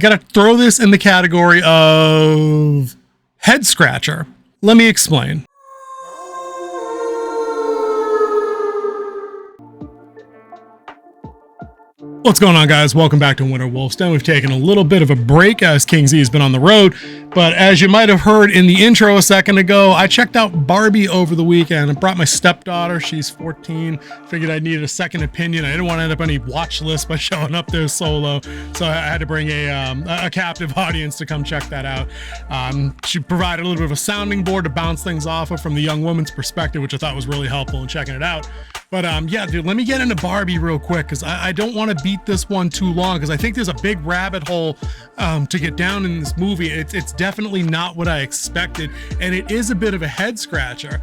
Gotta throw this in the category of head scratcher. Let me explain. What's going on, guys? Welcome back to Winter Wolf's Den. We've taken a little bit of a break as King Z has been on the road, but as you might have heard in the intro a second ago, I checked out Barbie over the weekend. I brought my stepdaughter. She's 14. Figured I needed a second opinion. I didn't want to end up on any watch list by showing up there solo, so I had to bring a captive audience to come check that out. She provided a little bit of a sounding board to bounce things off of from the young woman's perspective, which I thought was really helpful in checking it out. But yeah, dude, let me get into Barbie real quick, because I don't want to beat this one too long, because I think there's a big rabbit hole to get down in this movie. It's definitely not what I expected, and it is a bit of a head scratcher.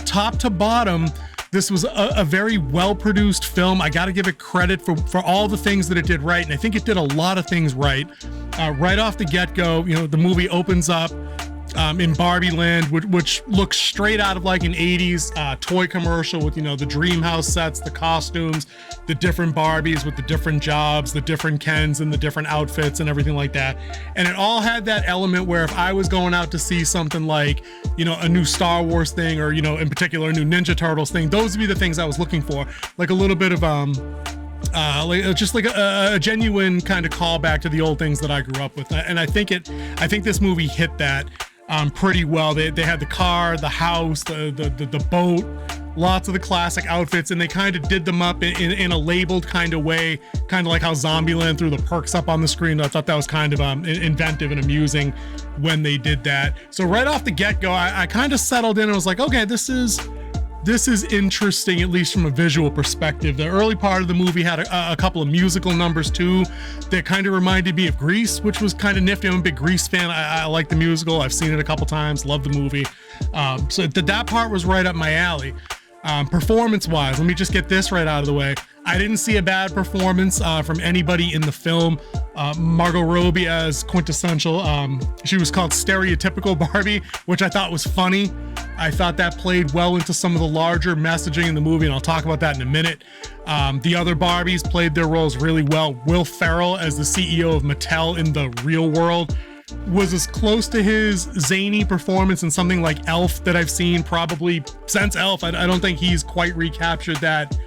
Top to bottom, this was a very well-produced film. I got to give it credit for all the things that it did right, and I think it did a lot of things right. Right off the get-go, you know, the movie opens up in Barbie land, which looks straight out of like an 80s toy commercial with, you know, the dream house sets, the costumes, the different Barbies with the different jobs, the different Kens and the different outfits and everything like that. And it all had that element where if I was going out to see something like, you know, a new Star Wars thing, or, you know, in particular a new Ninja Turtles thing, those would be the things I was looking for. Like a little bit of like a genuine kind of callback to the old things that I grew up with. And I think this movie hit that pretty well. They had the car, the house, the boat, lots of the classic outfits, and they kind of did them up in a labeled kind of way, kind of like how Zombieland threw the perks up on the screen. I thought that was kind of inventive and amusing when they did that. So right off the get-go, I kind of settled in and was like, okay, this is interesting, at least from a visual perspective. The early part of the movie had a couple of musical numbers too that kind of reminded me of Grease, which was kind of nifty. I'm a big Grease fan. I like the musical. I've seen it a couple times, love the movie. So that part was right up my alley. Performance-wise, let me just get this right out of the way. I didn't see a bad performance from anybody in the film. Margot Robbie as quintessential, she was called stereotypical Barbie, which I thought was funny. I thought that played well into some of the larger messaging in the movie, and I'll talk about that in a minute. The other Barbies played their roles really well. Will Ferrell as the CEO of Mattel in the real world was as close to his zany performance in something like Elf that I've seen probably since Elf. I don't think he's quite recaptured that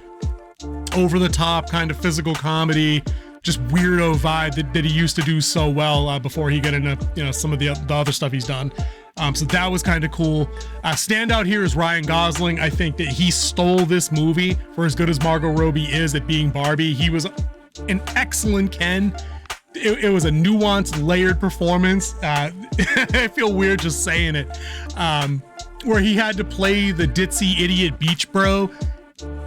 over-the-top kind of physical comedy, just weirdo vibe that he used to do so well before he got into, you know, some of the other stuff he's done. So that was kind of cool. Standout here is Ryan Gosling. I think that he stole this movie for as good as Margot Robbie is at being Barbie. He was an excellent Ken. It was a nuanced, layered performance. I feel weird just saying it. Where he had to play the ditzy idiot beach bro,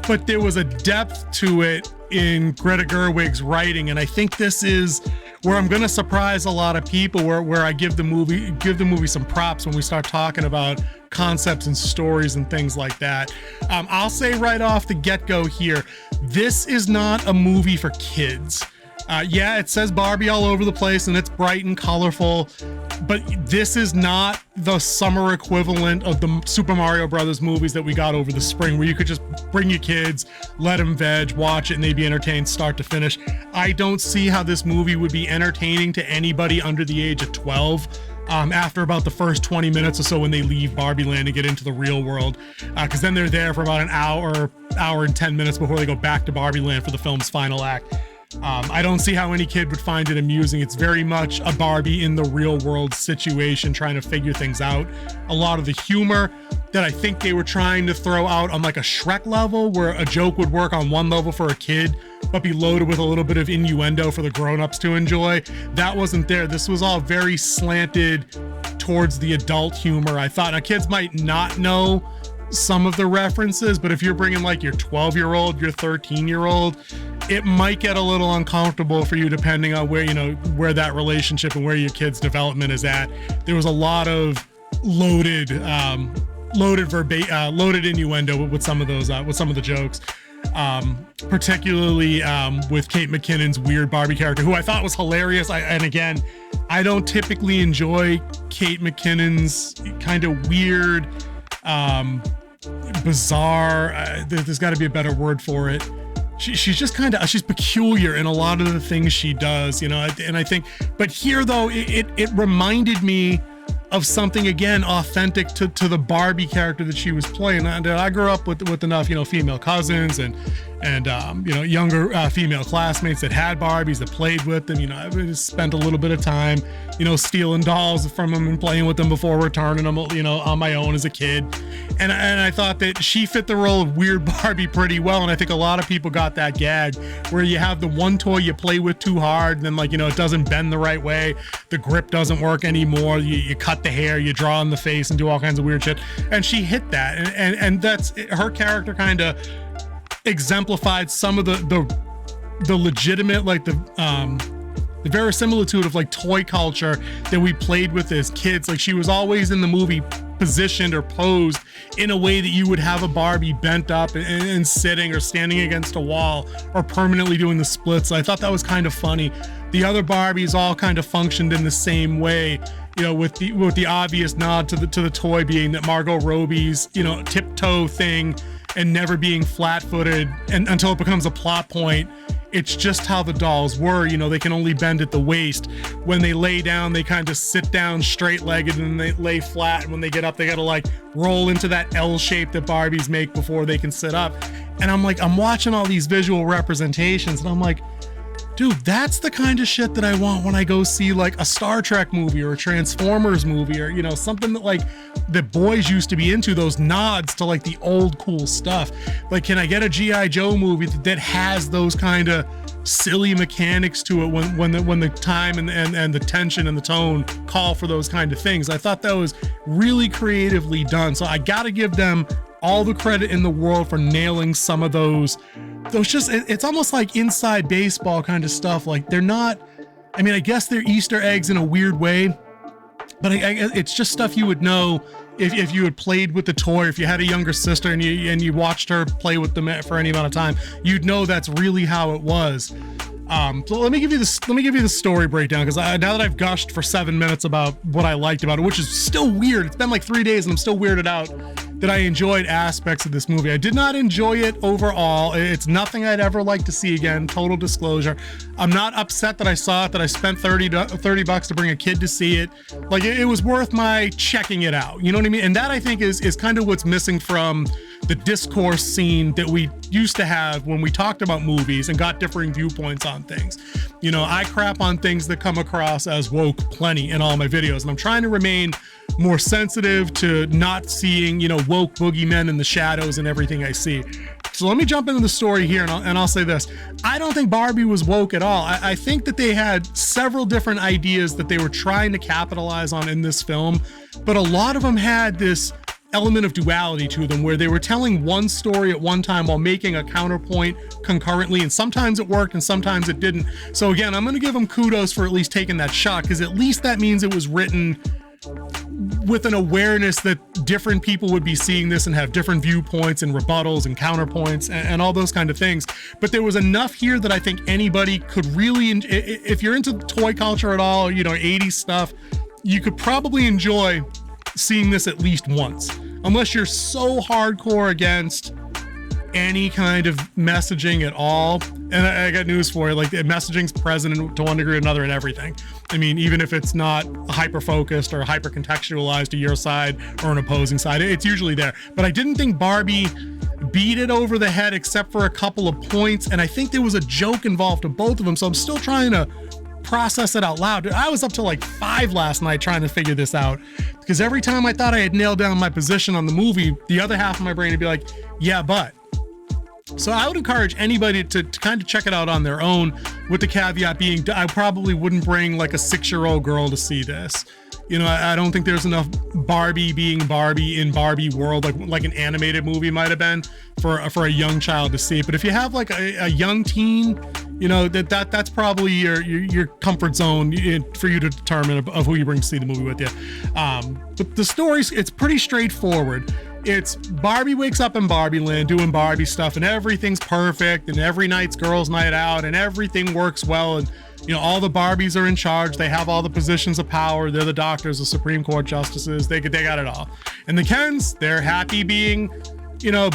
but there was a depth to it in Greta Gerwig's writing, and I think this is where I'm gonna surprise a lot of people, where I give the movie some props when we start talking about concepts and stories and things like that. I'll say right off the get-go here, this is not a movie for kids. Yeah, it says Barbie all over the place and it's bright and colorful, but this is not the summer equivalent of the Super Mario Brothers movies that we got over the spring, where you could just bring your kids, let them veg, watch it, and they'd be entertained start to finish. I don't see how this movie would be entertaining to anybody under the age of 12 after about the first 20 minutes or so when they leave Barbie Land and get into the real world, because then they're there for about an hour and 10 minutes before they go back to Barbie Land for the film's final act. I don't see how any kid would find it amusing. It's very much a Barbie in the real world situation, trying to figure things out. A lot of the humor that I think they were trying to throw out on like a Shrek level, where a joke would work on one level for a kid, but be loaded with a little bit of innuendo for the grown-ups to enjoy, that wasn't there. This was all very slanted towards the adult humor. I thought now kids might not know some of the references, but if you're bringing like your 12-year-old, your 13-year-old, it might get a little uncomfortable for you depending on where, you know, where that relationship and where your kid's development is at. There was a lot of loaded innuendo with some of those with some of the jokes, particularly with Kate McKinnon's weird Barbie character, who I thought was hilarious. And again, I don't typically enjoy Kate McKinnon's kind of weird, bizarre, there's got to be a better word for it. she's just kind of, she's peculiar in a lot of the things she does, you know. And I think, but here though, it reminded me of something again authentic to the Barbie character that she was playing. And I grew up with enough, you know, female cousins and you know, younger female classmates that had Barbies, that played with them. You know, I spent a little bit of time, you know, stealing dolls from them and playing with them before returning them, you know, on my own as a kid. And I thought that she fit the role of weird Barbie pretty well. And I think a lot of people got that gag where you have the one toy you play with too hard, and then, like, you know, it doesn't bend the right way, the grip doesn't work anymore, you cut the hair, you draw on the face and do all kinds of weird shit. And she hit that, and that's her character. Kind of exemplified some of the legitimate, like the verisimilitude of like toy culture that we played with as kids. Like, she was always in the movie positioned or posed in a way that you would have a Barbie bent up and sitting or standing against a wall or permanently doing the splits. I thought that was kind of funny. The other Barbies all kind of functioned in the same way, you know, with the obvious nod to the toy being that Margot Robbie's, you know, tiptoe thing and never being flat-footed and until it becomes a plot point. It's just how the dolls were, you know, they can only bend at the waist. When they lay down, they kind of sit down straight-legged, and they lay flat. And when they get up, they gotta like roll into that L shape that Barbies make before they can sit up. And I'm like, I'm watching all these visual representations, and I'm like, dude, that's the kind of shit that I want when I go see like a Star Trek movie or a Transformers movie, or, you know, something that like the boys used to be into, those nods to like the old cool stuff. Like, can I get a G.I. Joe movie that has those kind of silly mechanics to it when the time and the tension and the tone call for those kind of things? I thought that was really creatively done. So I got to give them all the credit in the world for nailing some of those just, it's almost like inside baseball kind of stuff. Like, they're not, I mean, I guess they're Easter eggs in a weird way, but it's just stuff you would know if you had played with the toy, if you had a younger sister and you watched her play with them for any amount of time, you'd know that's really how it was. So let me give you the story breakdown, because now that I've gushed for 7 minutes about what I liked about it, which is still weird. It's been like 3 days and I'm still weirded out that I enjoyed aspects of this movie. I did not enjoy it overall. It's nothing I'd ever like to see again, total disclosure. I'm not upset that I saw it, that I spent $30 to bring a kid to see it. Like, it was worth my checking it out. You know what I mean? And that, I think, is kind of what's missing from the discourse scene that we used to have when we talked about movies and got differing viewpoints on things. You know, I crap on things that come across as woke plenty in all my videos, and I'm trying to remain more sensitive to not seeing, you know, woke boogeymen in the shadows and everything I see. So let me jump into the story here, and I'll say this. I don't think Barbie was woke at all. I think that they had several different ideas that they were trying to capitalize on in this film, but a lot of them had this element of duality to them, where they were telling one story at one time while making a counterpoint concurrently, and sometimes it worked and sometimes it didn't. So again, I'm going to give them kudos for at least taking that shot, because at least that means it was written with an awareness that different people would be seeing this and have different viewpoints and rebuttals and counterpoints and all those kind of things. But there was enough here that I think anybody could really, if you're into toy culture at all, you know, 80s stuff, you could probably enjoy seeing this at least once, unless you're so hardcore against any kind of messaging at all. And I got news for you, like, the messaging's present to one degree or another in everything. I mean, even if it's not hyper-focused or hyper-contextualized to your side or an opposing side, it's usually there. But I didn't think Barbie beat it over the head except for a couple of points, and I think there was a joke involved to both of them, so I'm still trying to process it out loud. I was up till like 5 last night trying to figure this out, because every time I thought I had nailed down my position on the movie, the other half of my brain would be like, yeah, but. So I would encourage anybody to kind of check it out on their own, with the caveat being, I probably wouldn't bring like a 6-year-old girl to see this. You know, I don't think there's enough Barbie being Barbie in Barbie world, like an animated movie might have been, for a young child to see. But if you have like a young teen, you know, that's probably your comfort zone for you to determine of who you bring to see the movie with you. But the story's, it's pretty straightforward. It's Barbie wakes up in Barbie land doing Barbie stuff, and everything's perfect, and every night's girls' night out, and everything works well, and, you know, all the Barbies are in charge. They have all the positions of power. They're the doctors, the Supreme Court justices. They got it all. And the Kens, they're happy being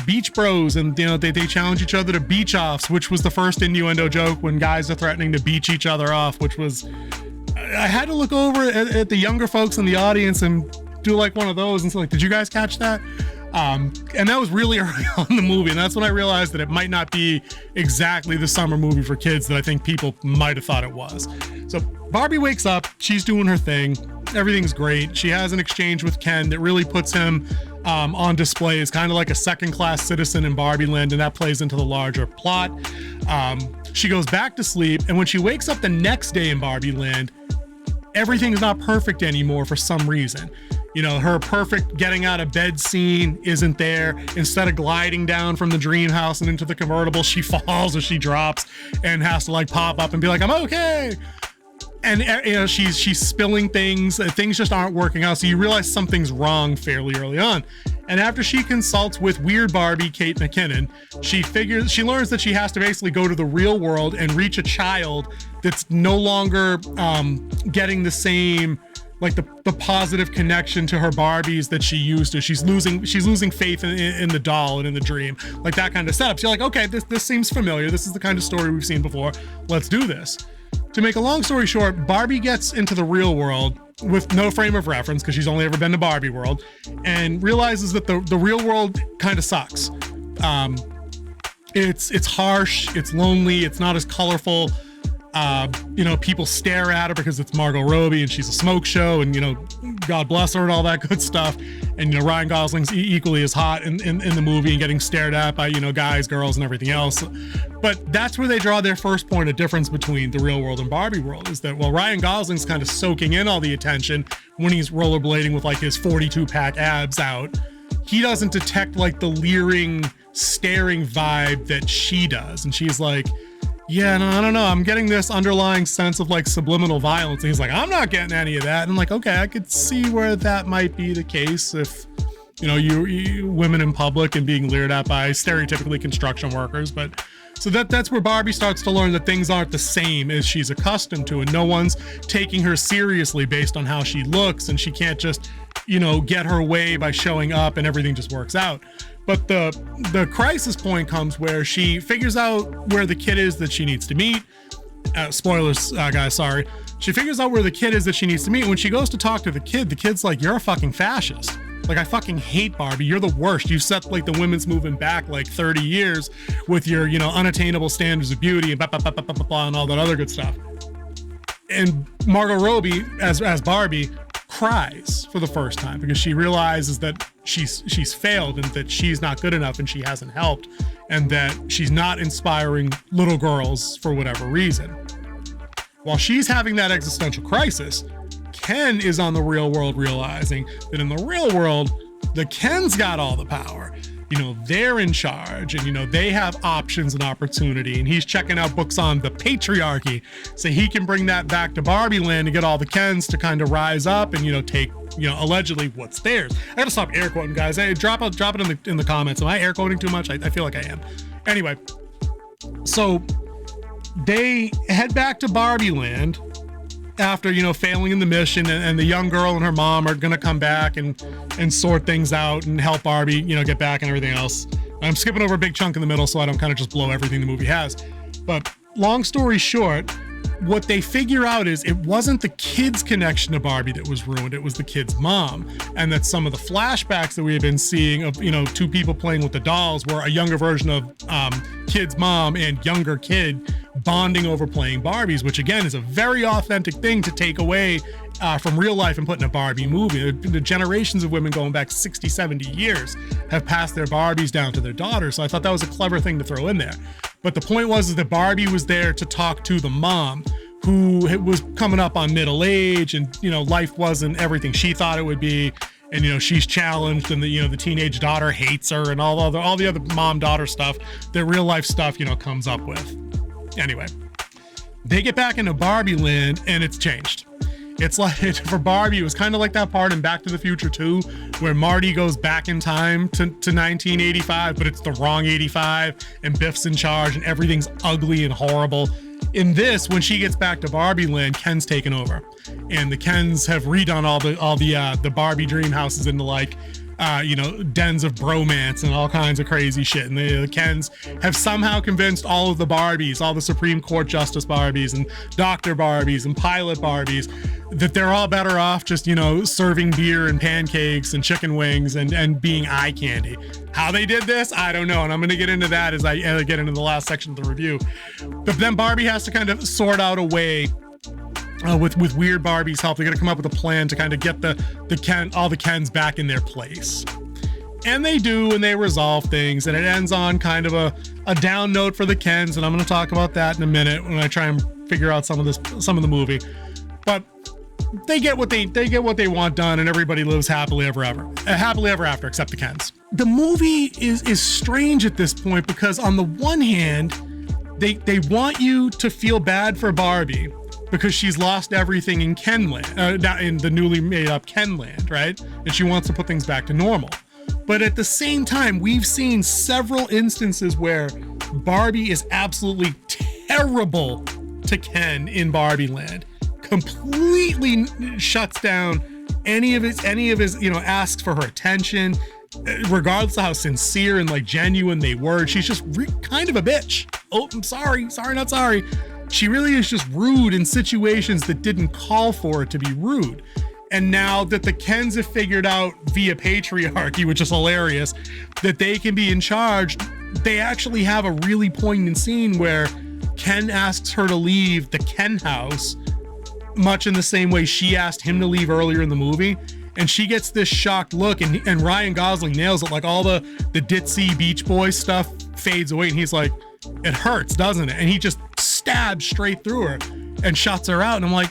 beach bros, and they challenge each other to beach offs, which was the first innuendo joke when guys are threatening to beach each other off, which was, I had to look over at the younger folks in the audience and do like one of those and say, like, did you guys catch that? And that was really early on in the movie, and that's when I realized that it might not be exactly the summer movie for kids that I think people might have thought it was. So Barbie wakes up, she's doing her thing, everything's great. She has an exchange with Ken that really puts him on display as kind of like a second-class citizen in Barbie Land, and that plays into the larger plot. She goes back to sleep, and when she wakes up the next day in Barbie Land, everything's not perfect anymore for some reason. Her perfect getting out of bed scene isn't there. Instead of gliding down from the dream house and into the convertible, she falls or she drops and has to like pop up and be like, I'm okay. And she's spilling things just aren't working out. So you realize something's wrong fairly early on. And after she consults with Weird Barbie Kate McKinnon, she learns that she has to basically go to the real world and reach a child that's no longer getting the same, like the positive connection to her Barbies that she used to. She's losing faith in the doll and in the dream, like that kind of setup. So you're like, okay, this seems familiar. This is the kind of story we've seen before. Let's do this. To make a long story short, Barbie gets into the real world with no frame of reference because she's only ever been to Barbie world, and realizes that the real world kind of sucks. It's harsh, it's lonely, it's not as colorful. People stare at her because it's Margot Robbie and she's a smoke show, and God bless her and all that good stuff. And Ryan Gosling's equally as hot in the movie and getting stared at by guys, girls, and everything else. But that's where they draw their first point of difference between the real world and Barbie world, is that while Ryan Gosling's kind of soaking in all the attention when he's rollerblading with like his 42-pack abs out, he doesn't detect like the leering, staring vibe that she does. And she's like, yeah, no, I don't know. I'm getting this underlying sense of like subliminal violence. And he's like, I'm not getting any of that. And I'm like, okay, I could see where that might be the case if, you women in public and being leered at by stereotypically construction workers. But so that's where Barbie starts to learn that things aren't the same as she's accustomed to, and no one's taking her seriously based on how she looks, and she can't just, get her way by showing up and everything just works out. But the crisis point comes where she figures out where the kid is that she needs to meet. Spoilers, guys, sorry. She figures out where the kid is that she needs to meet. When she goes to talk to the kid's like, you're a fucking fascist. Like, I fucking hate Barbie. You're the worst. You set like the women's movement back like 30 years with your, unattainable standards of beauty and blah, blah, blah, blah, blah, blah, and all that other good stuff. And Margot Robbie, as Barbie, cries for the first time because she realizes that she's failed and that she's not good enough and she hasn't helped, and that she's not inspiring little girls for whatever reason. While she's having that existential crisis, Ken is on the real world realizing that in the real world, the Ken's got all the power. They're in charge, and they have options and opportunity, and he's checking out books on the patriarchy so he can bring that back to Barbie Land and get all the Kens to kind of rise up and take allegedly what's theirs. I gotta stop air quoting, guys. Hey, drop it in the comments. Am I air quoting too much? I feel like I am. Anyway, so they head back to Barbie Land after failing in the mission, and the young girl and her mom are gonna come back and sort things out and help Barbie get back and everything else. I'm skipping over a big chunk in the middle so I don't kind of just blow everything the movie has. But long story short, what they figure out is it wasn't the kid's connection to Barbie that was ruined, it was the kid's mom. And that some of the flashbacks that we have been seeing of two people playing with the dolls were a younger version of kid's mom and younger kid bonding over playing Barbies, which again is a very authentic thing to take away from real life and put in a Barbie movie. The generations of women going back 60, 70 years have passed their Barbies down to their daughters. So I thought that was a clever thing to throw in there. But the point was that Barbie was there to talk to the mom, who was coming up on middle age, and life wasn't everything she thought it would be. And she's challenged, and the teenage daughter hates her, and all the other mom-daughter stuff that real life stuff comes up with. Anyway, they get back into Barbie Land, and it's changed. It's like, for Barbie, it was kind of like that part in Back to the Future 2, where Marty goes back in time to 1985, but it's the wrong 85, and Biff's in charge, and everything's ugly and horrible. In this, when she gets back to Barbie Land, Ken's taken over, and the Kens have redone all the Barbie dream houses into like dens of bromance and all kinds of crazy shit. And the Kens have somehow convinced all of the Barbies, all the Supreme Court Justice Barbies and Dr. Barbies and Pilot Barbies, that they're all better off just, serving beer and pancakes and chicken wings and being eye candy. How they did this, I don't know. And I'm going to get into that as I get into the last section of the review. But then Barbie has to kind of sort out a way with Weird Barbie's help. They're going to come up with a plan to kind of get all the Kens back in their place. And they do, and they resolve things, and it ends on kind of a down note for the Kens, and I'm going to talk about that in a minute when I try and figure out some of the movie. But they get what they want done, and everybody lives happily ever after, except the Kens. The movie is strange at this point because on the one hand, they want you to feel bad for Barbie because she's lost everything in Kenland, in the newly made up Kenland, right? And she wants to put things back to normal. But at the same time, we've seen several instances where Barbie is absolutely terrible to Ken in Barbie Land. Completely shuts down any of his, asks for her attention, regardless of how sincere and genuine they were. She's just kind of a bitch. Oh, I'm sorry, not sorry. She really is just rude in situations that didn't call for it to be rude. And now that the Kens have figured out via patriarchy, which is hilarious, that they can be in charge, they actually have a really poignant scene where Ken asks her to leave the Ken house, much in the same way she asked him to leave earlier in the movie. And she gets this shocked look, and Ryan Gosling nails it. All the ditzy Beach Boys stuff fades away, and he's like, it hurts, doesn't it? And he just stabs straight through her and shuts her out. And I'm like,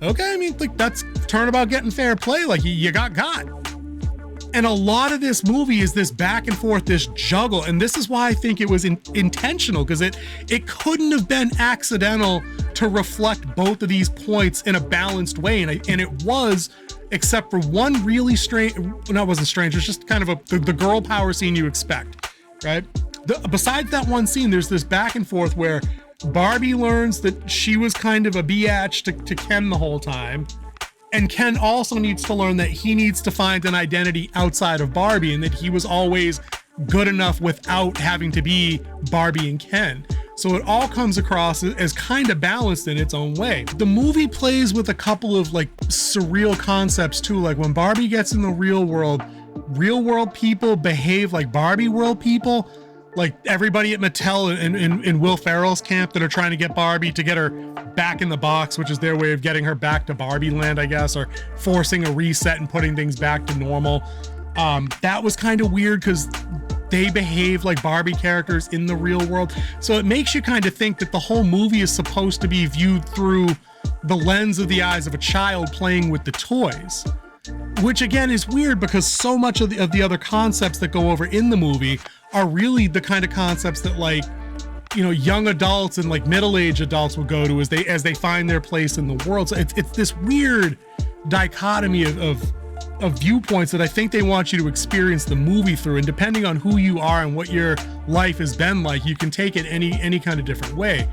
okay, that's turnabout getting fair play. You got. And a lot of this movie is this back and forth, this juggle. And this is why I think it was intentional, because it couldn't have been accidental to reflect both of these points in a balanced way. And it was, except for one really strange, no, it wasn't strange. It was just kind of the girl power scene you expect, right? Besides that one scene, there's this back and forth where Barbie learns that she was kind of a biatch to Ken the whole time. And Ken also needs to learn that he needs to find an identity outside of Barbie, and that he was always good enough without having to be Barbie and Ken. So it all comes across as kind of balanced in its own way. The movie plays with a couple of surreal concepts too. When Barbie gets in the real world people behave like Barbie world people. Everybody at Mattel in Will Ferrell's camp that are trying to get Barbie to get her back in the box, which is their way of getting her back to Barbie Land, I guess, or forcing a reset and putting things back to normal. That was kind of weird because they behave like Barbie characters in the real world. So it makes you kind of think that the whole movie is supposed to be viewed through the lens of the eyes of a child playing with the toys. Which again is weird because so much of the other concepts that go over in the movie are really the kind of concepts that young adults and middle-aged adults will go to as they find their place in the world. So it's this weird dichotomy of viewpoints that I think they want you to experience the movie through. And depending on who you are and what your life has been like, you can take it any kind of different way.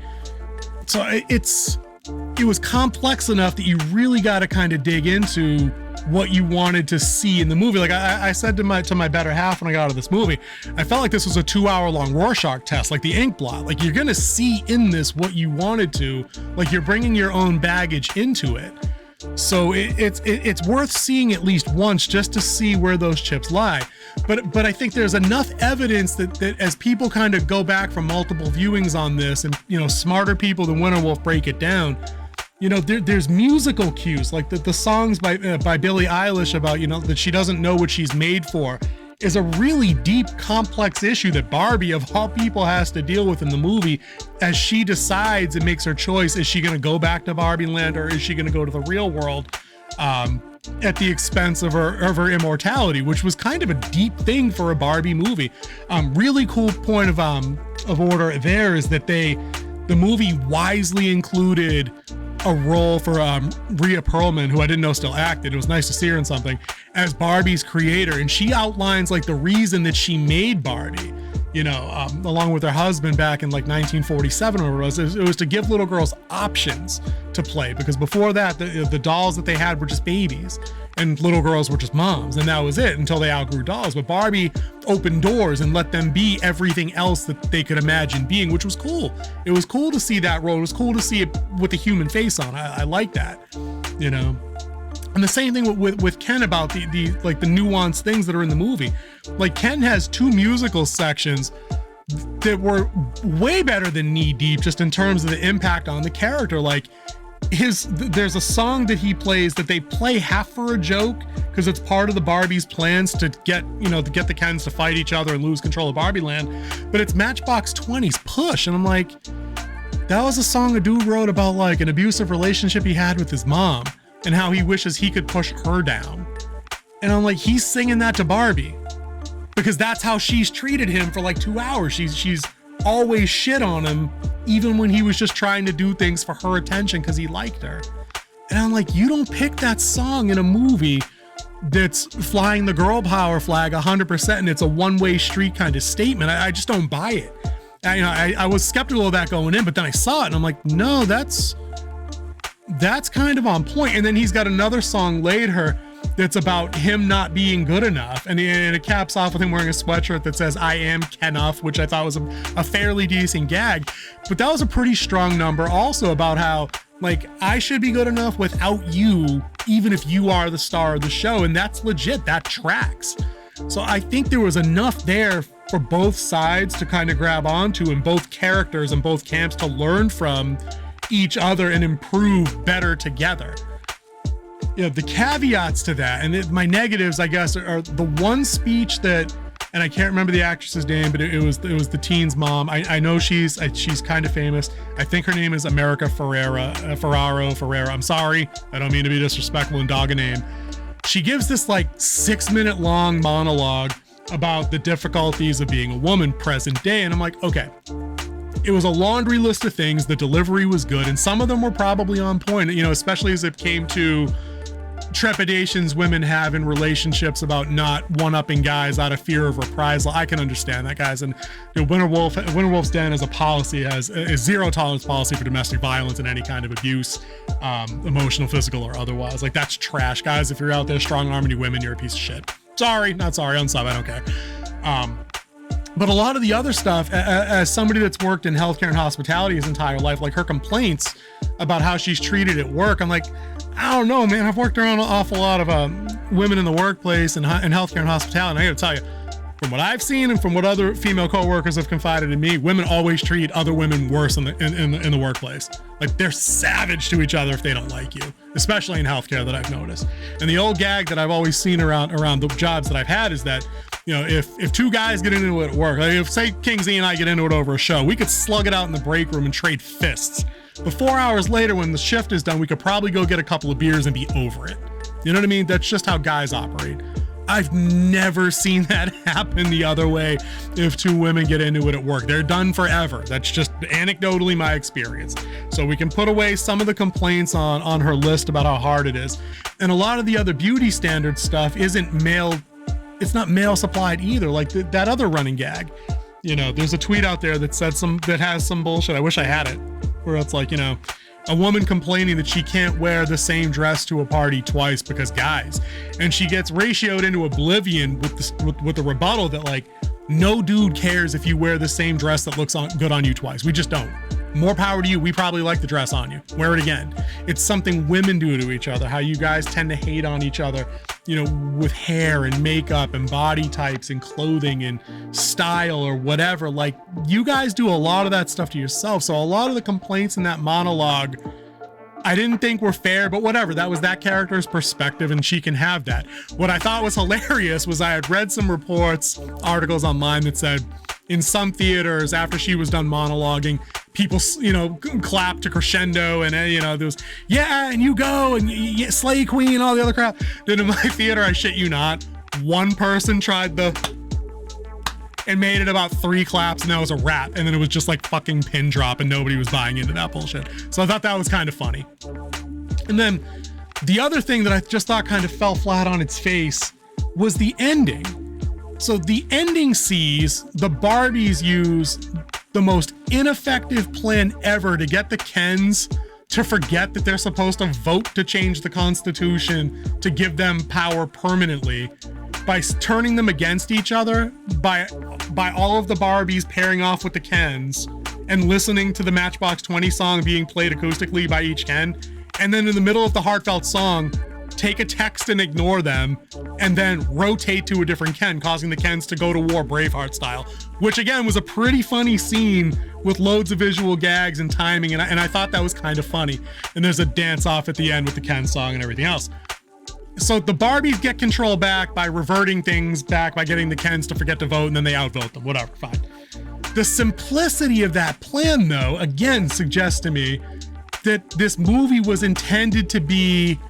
So it was complex enough that you really got to kind of dig into what you wanted to see in the movie. I said to my better half when I got out of this movie, I felt like this was a 2-hour-long Rorschach test, like the ink blot. You're gonna see in this what you wanted to, you're bringing your own baggage into it. So it's worth seeing at least once just to see where those chips lie. But I think there's enough evidence that as people kind of go back from multiple viewings on this, and smarter people than Winter Wolf break it down, there's musical cues, the songs by Billie Eilish about, that she doesn't know what she's made for, is a really deep, complex issue that Barbie, of all people, has to deal with in the movie as she decides and makes her choice. Is she going to go back to Barbie Land, or is she going to go to the real world at the expense of her immortality, which was kind of a deep thing for a Barbie movie. Really cool point of order there is that the movie wisely included a role for Rhea Perlman, who I didn't know still acted. It was nice to see her in something, as Barbie's creator. And she outlines the reason that she made Barbie along with her husband back in like 1947 or whatever it was to give little girls options to play, because before that the dolls that they had were just babies and little girls were just moms, and that was it until they outgrew dolls. But Barbie opened doors and let them be everything else that they could imagine being, which was cool. It was cool to see that role. It was cool to see it with the human face on. I like that, And the same thing with Ken about the nuanced things that are in the movie. Like, Ken has 2 musical sections that were way better than Knee Deep, just in terms of the impact on the character. Like, there's a song that he plays that they play half for a joke, because it's part of the Barbie's plans to get the Kens to fight each other and lose control of Barbie Land. But it's Matchbox 20's Push, and I'm like, that was a song a dude wrote about like an abusive relationship he had with his mom and how he wishes he could push her down. And I'm like, he's singing that to Barbie because that's how she's treated him for like 2 hours. She's always shit on him, even when he was just trying to do things for her attention because he liked her. And I'm like, you don't pick that song in a movie that's flying the girl power flag 100%, and it's a one-way street kind of statement. I just don't buy it. I was skeptical of that going in, but then I saw it and I'm like, no, that's kind of on point. And then he's got another song later that's about him not being good enough, and it caps off with him wearing a sweatshirt that says "I am Kenuff," which I thought was a fairly decent gag. But that was a pretty strong number also about how, like, I should be good enough without you, even if you are the star of the show. And that's legit. That tracks. So I think there was enough there for both sides to kind of grab onto, and both characters and both camps to learn from each other and improve better together. The caveats to that, and my negatives, I guess, are the one speech that, and I can't remember the actress's name, but it was the teen's mom. I know she's kind of famous. I think her name is America Ferrero. I'm sorry, I don't mean to be disrespectful and dog a name. She gives this like 6-minute long monologue about the difficulties of being a woman present day, and I'm like, okay. It was a laundry list of things. The delivery was good, and some of them were probably on point, especially as it came to trepidations women have in relationships about not one-upping guys out of fear of reprisal. I can understand that, guys. And Winter Wolf's Den as a policy has a zero tolerance policy for domestic violence and any kind of abuse, emotional, physical, or otherwise. Like, that's trash, guys. If you're out there strong-arming your women, you're a piece of shit. Sorry, not sorry, unsub, I don't care. But a lot of the other stuff, as somebody that's worked in healthcare and hospitality his entire life, like her complaints about how she's treated at work, I'm like, I don't know, man. I've worked around an awful lot of women in the workplace and healthcare and hospitality. And I gotta tell you, from what I've seen and from what other female coworkers have confided in me, women always treat other women worse in the workplace. Like, they're savage to each other if they don't like you, especially in healthcare, that I've noticed. And the old gag that I've always seen around the jobs that I've had is that, if 2 guys get into it at work, like if say Kingsley and I get into it over a show, we could slug it out in the break room and trade fists. But 4 hours later, when the shift is done, we could probably go get a couple of beers and be over it. You know what I mean? That's just how guys operate. I've never seen that happen the other way if 2 women get into it at work. They're done forever. That's just anecdotally my experience. So we can put away some of the complaints on her list about how hard it is. And a lot of the other beauty standard stuff isn't male. It's not male supplied either. Like that other running gag. There's a tweet out there that has some bullshit. I wish I had it. Where it's like, a woman complaining that she can't wear the same dress to a party twice because guys, and she gets ratioed into oblivion with the rebuttal that, like, no dude cares if you wear the same dress that looks good on you twice. We just don't. More power to you. We probably like the dress on you. Wear it again. It's something women do to each other. How you guys tend to hate on each other, with hair and makeup and body types and clothing and style or whatever. Like, you guys do a lot of that stuff to yourself. So a lot of the complaints in that monologue, I didn't think were fair, but whatever. That was that character's perspective, and she can have that. What I thought was hilarious was I had read some articles online that said in some theaters, after she was done monologuing, people, clapped to crescendo, and there was, yeah, and you go, and slay queen, all the other crap. Then in my theater, I shit you not, one person tried and made it about 3 claps, and that was a wrap. And then it was just like fucking pin drop, and nobody was buying into that bullshit. So I thought that was kind of funny. And then the other thing that I just thought kind of fell flat on its face was the ending. So the ending sees the Barbies use the most ineffective plan ever to get the Kens to forget that they're supposed to vote to change the Constitution to give them power permanently by turning them against each other, by all of the Barbies pairing off with the Kens and listening to the Matchbox 20 song being played acoustically by each Ken. And then in the middle of the heartfelt song, take a text and ignore them, and then rotate to a different Ken, causing the Kens to go to war Braveheart style, which again was a pretty funny scene with loads of visual gags and timing, and I thought that was kind of funny. And there's a dance off at the end with the Ken song and everything else. So the Barbies get control back by reverting things back, by getting the Kens to forget to vote, and then they outvote them, whatever, fine. The simplicity of that plan, though, again suggests to me that this movie was intended to be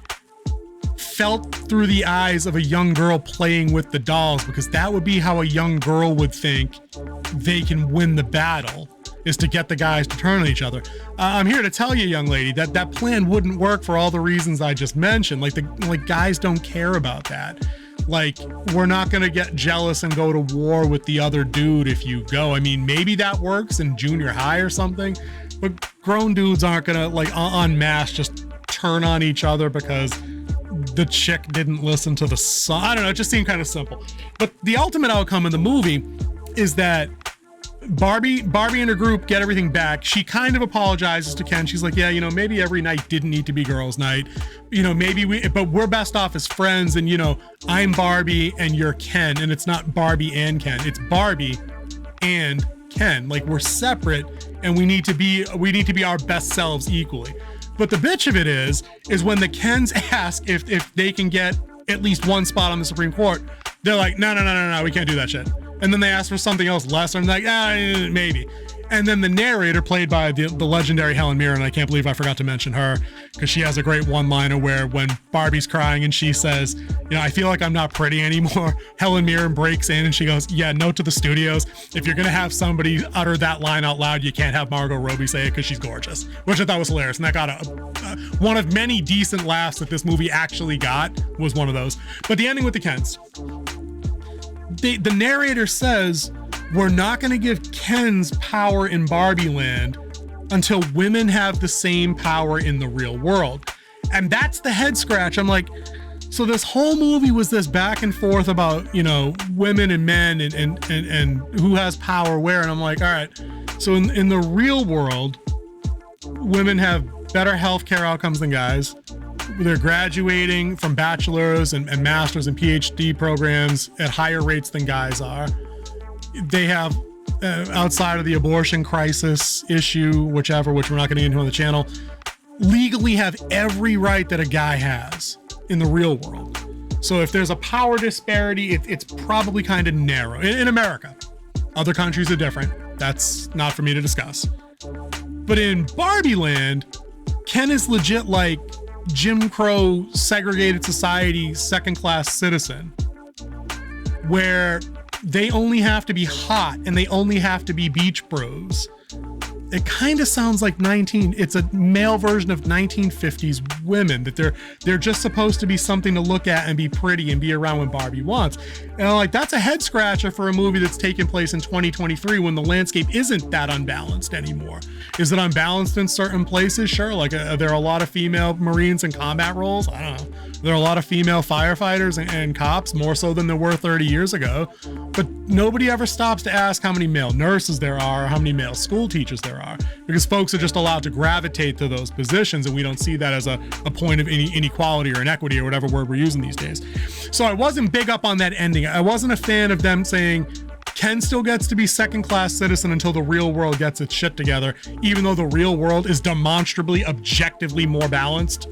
felt through the eyes of a young girl playing with the dolls, because that would be how a young girl would think they can win the battle, is to get the guys to turn on each other. I'm here to tell you, young lady, that that plan wouldn't work for all the reasons I just mentioned. Like guys don't care about that. Like, we're not going to get jealous and go to war with the other dude if you go. I mean, maybe that works in junior high or something, but grown dudes aren't going to, like, en masse just turn on each other because the chick didn't listen to the song. I don't know, it just seemed kind of simple. But the ultimate outcome in the movie is that Barbie and her group get everything back. She kind of apologizes to Ken. She's like, yeah, you know, maybe every night didn't need to be girls' night. You know, but we're best off as friends. And, you know, I'm Barbie and you're Ken. And it's not Barbie and Ken. It's Barbie and Ken. Like, we're separate and we need to be our best selves equally. But the bitch of it is when the Kens ask if they can get at least one spot on the Supreme Court, they're like, no, we can't do that shit. And then they ask for something else lesser, and like, maybe. And then the narrator, played by the legendary Helen Mirren, and I can't believe I forgot to mention her, because she has a great one-liner where when Barbie's crying and she says, you know, I feel like I'm not pretty anymore, Helen Mirren breaks in and she goes, yeah, note to the studios, if you're going to have somebody utter that line out loud, you can't have Margot Robbie say it because she's gorgeous, which I thought was hilarious. And that got one of many decent laughs that this movie actually got, was one of those. But the ending with the Kens. The narrator says, we're not going to give Kens power in Barbie Land until women have the same power in the real world. And that's the head scratch. I'm like, so this whole movie was this back and forth about, you know, women and men and who has power where. And I'm like, all right, so in the real world, women have better healthcare outcomes than guys. They're graduating from bachelor's and master's and PhD programs at higher rates than guys are. They have, outside of the abortion crisis issue, which we're not going to get into on the channel, legally have every right that a guy has in the real world. So if there's a power disparity, it's probably kind of narrow. In America. Other countries are different. That's not for me to discuss. But in Barbie Land, Ken is legit like Jim Crow segregated society second-class citizen, where they only have to be hot and they only have to be beach bros. It kind of sounds like it's a male version of 1950s women, that they're just supposed to be something to look at and be pretty and be around when Barbie wants. And I'm like, that's a head scratcher for a movie that's taking place in 2023 when the landscape isn't that unbalanced anymore. Is it unbalanced in certain places? Sure. Like, are there a lot of female Marines in combat roles? I don't know. There are a lot of female firefighters and cops, more so than there were 30 years ago. But nobody ever stops to ask how many male nurses there are or how many male school teachers there are, because folks are just allowed to gravitate to those positions, and we don't see that as a point of any inequality or inequity or whatever word we're using these days. So I wasn't big up on that ending. I wasn't a fan of them saying Ken still gets to be second-class citizen until the real world gets its shit together, even though the real world is demonstrably, objectively more balanced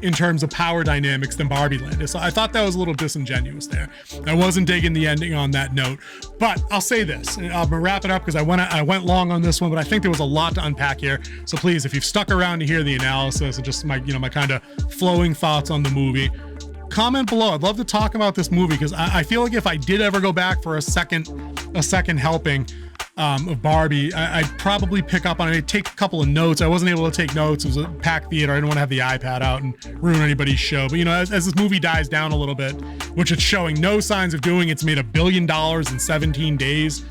in terms of power dynamics than Barbie Land is. So I thought that was a little disingenuous there. I wasn't digging the ending on that note, but I'll say this, and I'm gonna wrap it up because I went long on this one, but I think there was a lot to unpack here. So please, if you've stuck around to hear the analysis and just my kind of flowing thoughts on the movie, comment below. I'd love to talk about this movie because I feel like if I did ever go back for a second helping, of Barbie, I'd probably pick up on it. I'd take a couple of notes. I wasn't able to take notes. It was a packed theater. I didn't want to have the iPad out and ruin anybody's show. But, you know, as this movie dies down a little bit, which it's showing no signs of doing, it's made $1 billion in 17 days.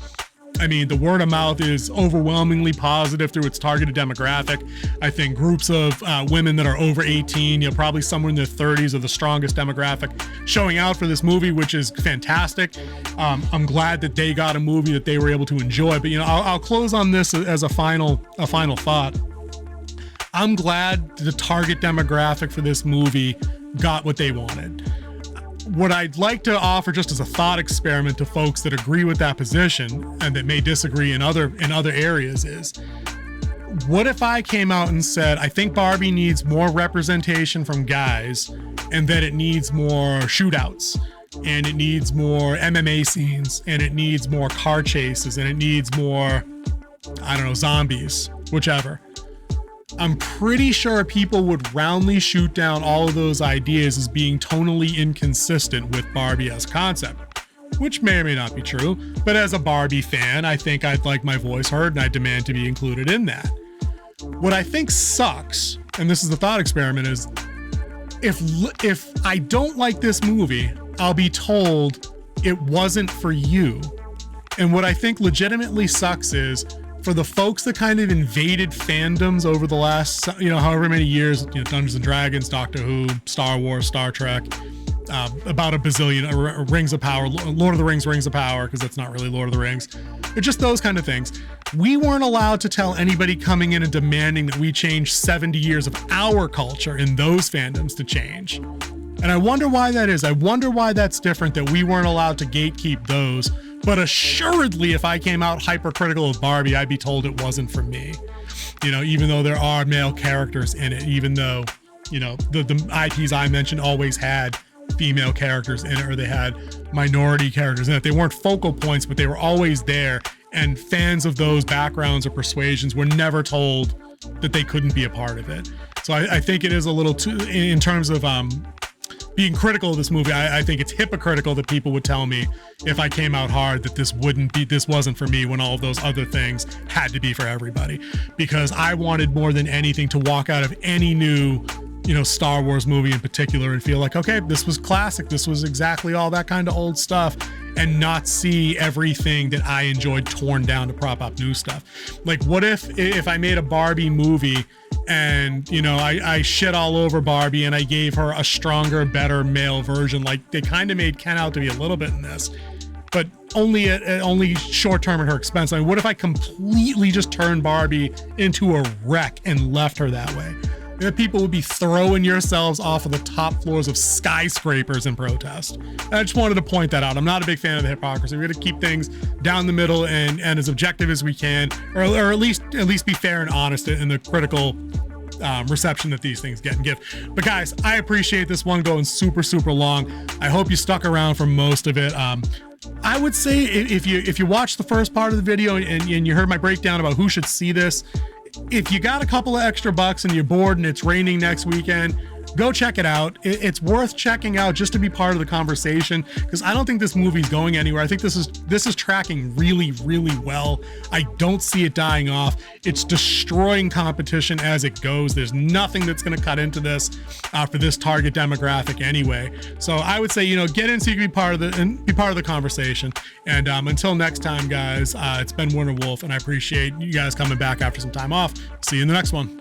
I mean, the word of mouth is overwhelmingly positive through its targeted demographic. I think groups of women that are over 18, you know, probably somewhere in their 30s are the strongest demographic showing out for this movie, which is fantastic. I'm glad that they got a movie that they were able to enjoy. But, you know, I'll close on this as a final thought. I'm glad the target demographic for this movie got what they wanted. What I'd like to offer just as a thought experiment to folks that agree with that position and that may disagree in other areas is, what if I came out and said, I think Barbie needs more representation from guys, and that it needs more shootouts, and it needs more MMA scenes, and it needs more car chases, and it needs more, I don't know, zombies, whichever. I'm pretty sure people would roundly shoot down all of those ideas as being tonally inconsistent with Barbie as concept, which may or may not be true. But as a Barbie fan, I think I'd like my voice heard and I demand to be included in that. What I think sucks, and this is the thought experiment, is if I don't like this movie, I'll be told it wasn't for you. And what I think legitimately sucks is, for the folks that kind of invaded fandoms over the last, you know, however many years, you know, Dungeons and Dragons, Doctor Who, Star Wars, Star Trek, about a bazillion, Rings of Power, Lord of the Rings, Rings of Power, because that's not really Lord of the Rings. It's just those kind of things. We weren't allowed to tell anybody coming in and demanding that we change 70 years of our culture in those fandoms to change. And I wonder why that is. I wonder why that's different, that we weren't allowed to gatekeep those. But assuredly, if I came out hypercritical of Barbie, I'd be told it wasn't for me. You know, even though there are male characters in it, even though, you know, the IPs I mentioned always had female characters in it, or they had minority characters in it. They weren't focal points, but they were always there. And fans of those backgrounds or persuasions were never told that they couldn't be a part of it. So I think it is a little too, in terms of being critical of this movie, I think it's hypocritical that people would tell me if I came out hard that this wasn't for me, when all of those other things had to be for everybody. Because I wanted more than anything to walk out of any new, you know, Star Wars movie in particular and feel like, okay, this was classic. This was exactly all that kind of old stuff, and not see everything that I enjoyed torn down to prop up new stuff. Like, what if I made a Barbie movie and, you know, I shit all over Barbie and I gave her a stronger, better male version? Like, they kind of made Ken out to be a little bit in this, but only short term at her expense. I mean, what if I completely just turned Barbie into a wreck and left her that way? that people would be throwing yourselves off of the top floors of skyscrapers in protest. I just wanted to point that out. I'm not a big fan of the hypocrisy. We're going to keep things down the middle and as objective as we can, or at least be fair and honest in the critical reception that these things get and give. But guys, I appreciate this one going super long. I hope you stuck around for most of it. I would say if you watched the first part of the video and you heard my breakdown about who should see this, if you got a couple of extra bucks and you're bored and it's raining next weekend, go check it out. It's worth checking out just to be part of the conversation, because I don't think this movie's going anywhere. I think this is tracking really well. I don't see it dying off. It's destroying competition as it goes. There's nothing that's going to cut into this for this target demographic anyway. So I would say, get in so you can be part of the conversation. And until next time, guys, it's been Winter Wolf, and I appreciate you guys coming back after some time off. See you in the next one.